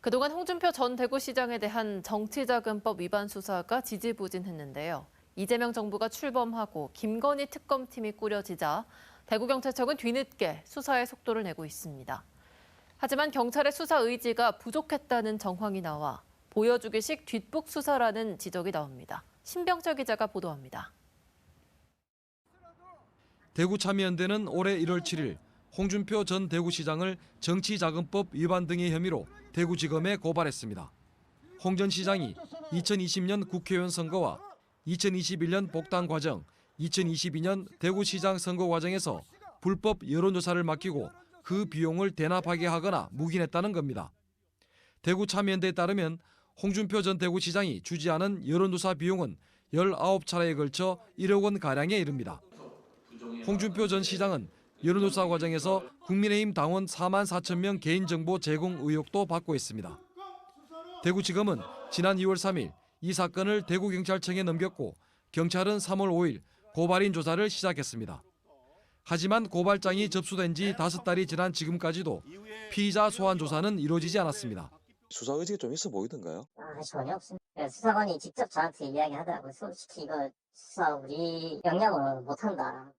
그동안 홍준표 전 대구시장에 대한 정치자금법 위반 수사가 지지부진했는데요. 이재명 정부가 출범하고 김건희 특검팀이 꾸려지자 대구경찰청은 뒤늦게 수사의 속도를 내고 있습니다. 하지만 경찰의 수사 의지가 부족했다는 정황이 나와 보여주기식 뒷북 수사라는 지적이 나옵니다. 신병철 기자가 보도합니다. 대구참여연대는 올해 1월 7일 홍준표 전 대구시장을 정치자금법 위반 등의 혐의로 대구지검에 고발했습니다. 홍 전 시장이 2020년 국회의원 선거와 2021년 복당 과정, 2022년 대구시장 선거 과정에서 불법 여론조사를 맡기고 그 비용을 대납하게 하거나 묵인했다는 겁니다. 대구참여연대에 따르면 홍준표 전 대구시장이 주지하는 여론조사 비용은 19차례에 걸쳐 1억 원가량에 이릅니다. 홍준표 전 시장은 여론조사 과정에서 국민의힘 당원 4만 4천 명 개인정보 제공 의혹도 받고 있습니다. 대구지검은 지난 2월 3일 이 사건을 대구경찰청에 넘겼고 경찰은 3월 5일 고발인 조사를 시작했습니다. 하지만 고발장이 접수된 지 5달이 지난 지금까지도 피의자 소환 조사는 이루어지지 않았습니다. 수사 의지가 좀 있어 보이던가요? 전혀 없습니다. 수사관이 직접 저한테 이야기하더라고요. 솔직히 이거 수사 우리 역량으로 못한다.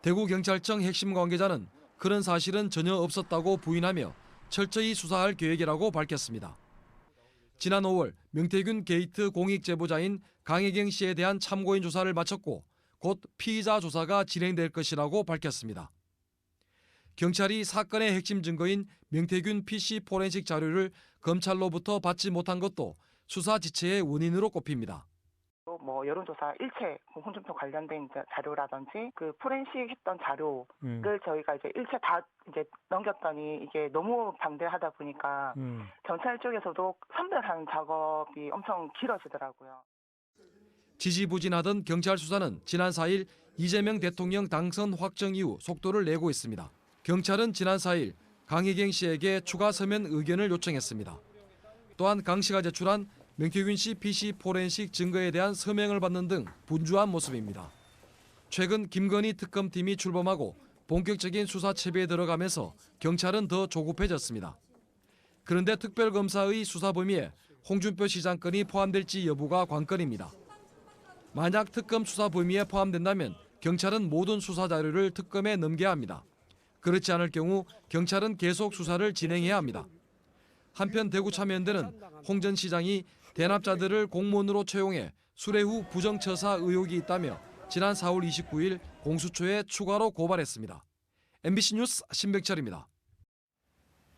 대구경찰청 핵심 관계자는 그런 사실은 전혀 없었다고 부인하며 철저히 수사할 계획이라고 밝혔습니다. 지난 5월 명태균 게이트 공익 제보자인 강혜경 씨에 대한 참고인 조사를 마쳤고 곧 피의자 조사가 진행될 것이라고 밝혔습니다. 경찰이 사건의 핵심 증거인 명태균 PC 포렌식 자료를 검찰로부터 받지 못한 것도 수사 지체의 원인으로 꼽힙니다. 여론조사 일체 홍준표 관련된 자료라든지 그 포렌식 했던 자료를 저희가 이제 일체 다 이제 넘겼더니 이게 너무 방대하다 보니까 경찰 쪽에서도 선별하는 작업이 엄청 길어지더라고요. 지지부진하던 경찰 수사는 지난 4일 이재명 대통령 당선 확정 이후 속도를 내고 있습니다. 경찰은 지난 4일 강혜경 씨에게 추가 서면 의견을 요청했습니다. 또한 강 씨가 제출한 명태균 씨 PC 포렌식 증거에 대한 서명을 받는 등 분주한 모습입니다. 최근 김건희 특검팀이 출범하고 본격적인 수사 채비에 들어가면서 경찰은 더 조급해졌습니다. 그런데 특별검사의 수사 범위에 홍준표 시장 건이 포함될지 여부가 관건입니다. 만약 특검 수사 범위에 포함된다면 경찰은 모든 수사 자료를 특검에 넘겨야 합니다. 그렇지 않을 경우 경찰은 계속 수사를 진행해야 합니다. 한편 대구참여연대는 홍 전 시장이 대납자들을 공무원으로 채용해 수뢰 후 부정처사 의혹이 있다며 지난 4월 29일 공수처에 추가로 고발했습니다. MBC 뉴스 신백철입니다.